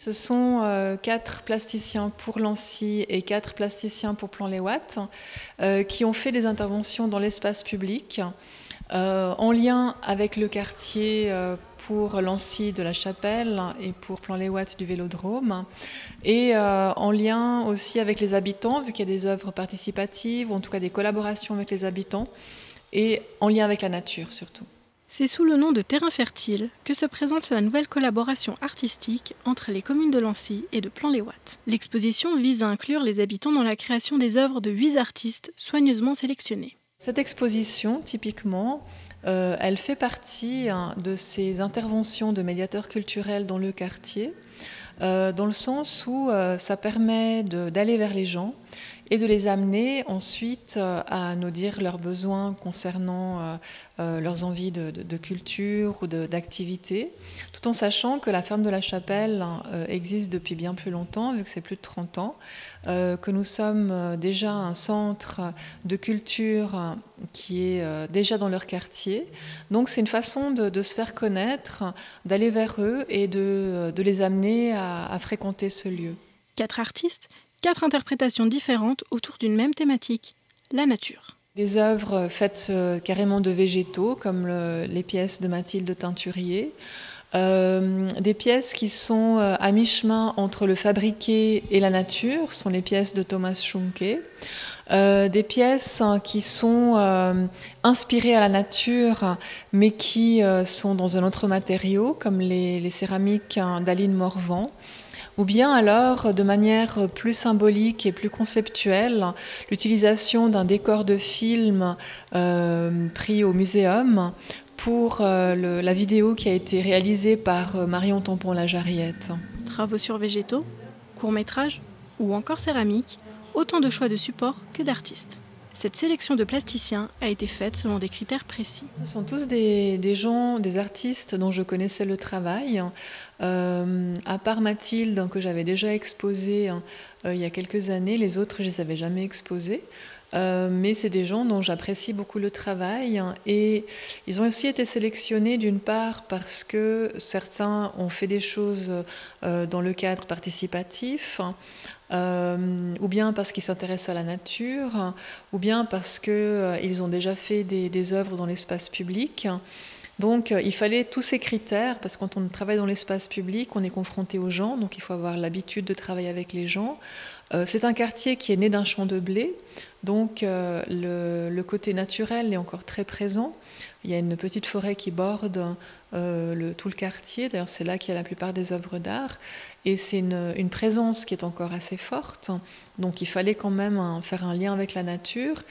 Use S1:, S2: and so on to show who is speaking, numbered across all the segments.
S1: Ce sont 4 plasticiens pour Lancy et 4 plasticiens pour Plan-les-Ouates qui ont fait des interventions dans l'espace public en lien avec le quartier pour Lancy de la Chapelle et pour Plan-les-Ouates du Vélodrome et en lien aussi avec les habitants vu qu'il y a des œuvres participatives ou en tout cas des collaborations avec les habitants et en lien avec la nature surtout.
S2: C'est sous le nom de Terrain Fertile que se présente la nouvelle collaboration artistique entre les communes de Lancy et de Plan-les-Ouates. L'exposition vise à inclure les habitants dans la création des œuvres de 8 artistes soigneusement sélectionnés.
S1: Cette exposition, typiquement, elle fait partie de ces interventions de médiateurs culturels dans le quartier, dans le sens où ça permet d'aller vers les gens et de les amener ensuite à nous dire leurs besoins concernant leurs envies de culture ou d'activité, tout en sachant que la ferme de la Chapelle existe depuis bien plus longtemps, vu que c'est plus de 30 ans, que nous sommes déjà un centre de culture qui est déjà dans leur quartier. Donc c'est une façon de se faire connaître, d'aller vers eux et de les amener à fréquenter ce lieu.
S2: 4 artistes, 4 interprétations différentes autour d'une même thématique, la nature.
S1: Des œuvres faites carrément de végétaux, comme les pièces de Mathilde Teinturier. Des pièces qui sont à mi-chemin entre le fabriqué et la nature, sont les pièces de Thomas Schunke. Des pièces qui sont inspirées à la nature, mais qui sont dans un autre matériau, comme les céramiques d'Aline Morvan. Ou bien alors, de manière plus symbolique et plus conceptuelle, l'utilisation d'un décor de film pris au muséum pour la vidéo qui a été réalisée par Marion Tampon-Lajarriette.
S2: Travaux sur végétaux, courts-métrages ou encore céramique, autant de choix de supports que d'artistes. Cette sélection de plasticiens a été faite selon des critères précis.
S1: Ce sont tous des gens, des artistes dont je connaissais le travail. À part Mathilde, que j'avais déjà exposée il y a quelques années, les autres, je ne les avais jamais exposés. Mais c'est des gens dont j'apprécie beaucoup le travail et ils ont aussi été sélectionnés d'une part parce que certains ont fait des choses dans le cadre participatif, ou bien parce qu'ils s'intéressent à la nature, ou bien parce qu'ils ont déjà fait des œuvres dans l'espace public. Donc il fallait tous ces critères, parce que quand on travaille dans l'espace public, on est confronté aux gens, donc il faut avoir l'habitude de travailler avec les gens. C'est un quartier qui est né d'un champ de blé, donc le côté naturel est encore très présent. Il y a une petite forêt qui borde tout le quartier, d'ailleurs c'est là qu'il y a la plupart des œuvres d'art, et c'est une présence qui est encore assez forte, donc il fallait quand même faire un lien avec la nature.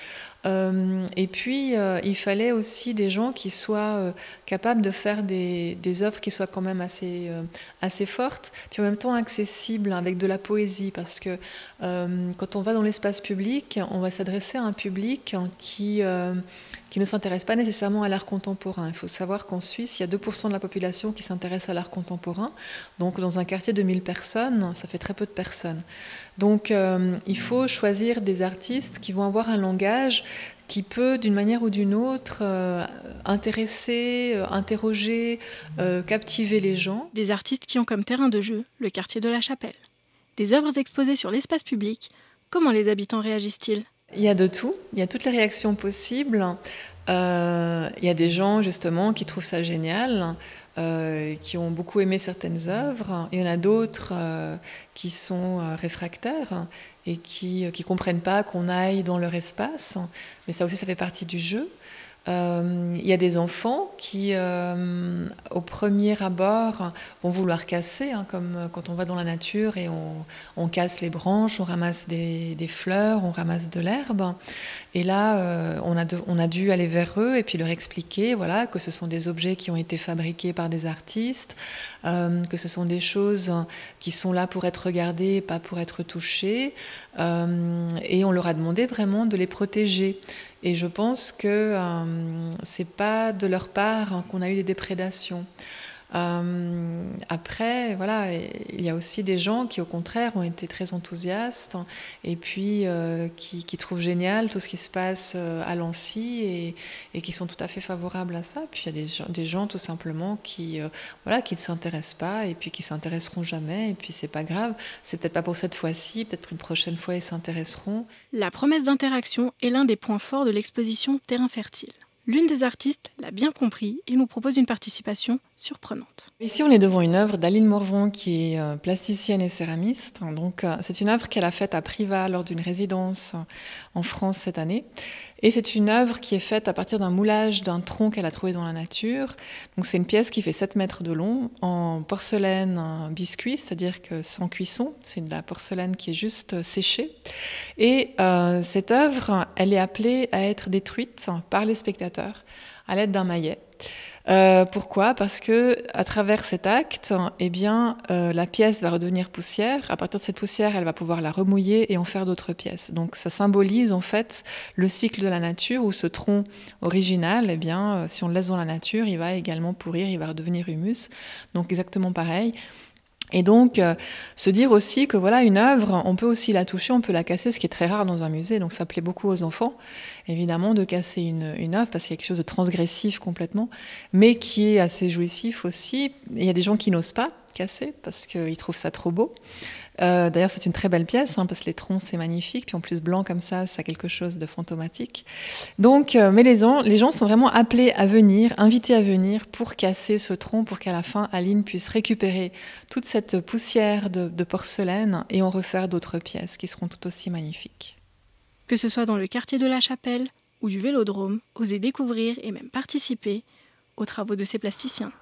S1: Et puis il fallait aussi des gens qui soient capables de faire des œuvres qui soient quand même assez fortes, puis en même temps accessibles avec de la poésie, parce que quand on va dans l'espace public, on va s'adresser à un public qui ne s'intéresse pas nécessairement à l'art contemporain. Il faut savoir qu'en Suisse, il y a 2% de la population qui s'intéresse à l'art contemporain. Donc dans un quartier de 1000 personnes, ça fait très peu de personnes. Donc il faut choisir des artistes qui vont avoir un langage qui peut, d'une manière ou d'une autre, intéresser, interroger, captiver les gens.
S2: Des artistes qui ont comme terrain de jeu le quartier de la Chapelle. Des œuvres exposées sur l'espace public, comment les habitants réagissent-ils ?
S1: Il y a de tout, il y a toutes les réactions possibles. Il y a des gens justement qui trouvent ça génial, qui ont beaucoup aimé certaines œuvres. Il y en a d'autres qui sont réfractaires et qui comprennent pas qu'on aille dans leur espace. Mais ça aussi, ça fait partie du jeu. Il y a des enfants qui, au premier abord, vont vouloir casser, comme quand on va dans la nature et on casse les branches, on ramasse des fleurs, on ramasse de l'herbe. Et là, on a dû aller vers eux et puis leur expliquer voilà, que ce sont des objets qui ont été fabriqués par des artistes, que ce sont des choses qui sont là pour être regardées, pas pour être touchées. Et on leur a demandé vraiment de les protéger. Et je pense que c'est pas de leur part qu'on a eu des déprédations. Après, voilà, il y a aussi des gens qui, au contraire, ont été très enthousiastes et puis qui trouvent génial tout ce qui se passe à Lancy et qui sont tout à fait favorables à ça. Puis il y a des gens tout simplement qui voilà, qui ne s'intéressent pas et puis qui s'intéresseront jamais. Et puis c'est pas grave, c'est peut-être pas pour cette fois-ci, peut-être qu'une prochaine fois ils s'intéresseront.
S2: La promesse d'interaction est l'un des points forts de l'exposition Terrain fertile. L'une des artistes l'a bien compris et nous propose une participation surprenante.
S1: Ici, on est devant une œuvre d'Aline Morvan qui est plasticienne et céramiste. Donc, c'est une œuvre qu'elle a faite à Privas lors d'une résidence en France cette année. Et c'est une œuvre qui est faite à partir d'un moulage d'un tronc qu'elle a trouvé dans la nature. Donc, c'est une pièce qui fait 7 mètres de long en porcelaine biscuit, c'est-à-dire que sans cuisson. C'est de la porcelaine qui est juste séchée. Et cette œuvre, elle est appelée à être détruite par les spectateurs à l'aide d'un maillet. Pourquoi ? Parce que à travers cet acte, eh bien, la pièce va redevenir poussière. À partir de cette poussière, elle va pouvoir la remouiller et en faire d'autres pièces. Donc, ça symbolise en fait le cycle de la nature où ce tronc original, eh bien, si on le laisse dans la nature, il va également pourrir, il va redevenir humus. Donc, exactement pareil. Et donc, se dire aussi que voilà, une œuvre, on peut aussi la toucher, on peut la casser, ce qui est très rare dans un musée. Donc, ça plaît beaucoup aux enfants, évidemment, de casser une œuvre, parce qu'il y a quelque chose de transgressif complètement, mais qui est assez jouissif aussi. Il y a des gens qui n'osent pas casser, parce qu'ils trouvent ça trop beau. D'ailleurs, c'est une très belle pièce, parce que les troncs, c'est magnifique. Puis en plus, blanc comme ça a quelque chose de fantomatique. Donc, mais les gens sont vraiment appelés à venir, invités à venir pour casser ce tronc, pour qu'à la fin, Aline puisse récupérer toute cette poussière de porcelaine et en refaire d'autres pièces qui seront tout aussi magnifiques.
S2: Que ce soit dans le quartier de la Chapelle ou du Vélodrome, osez découvrir et même participer aux travaux de ces plasticiens.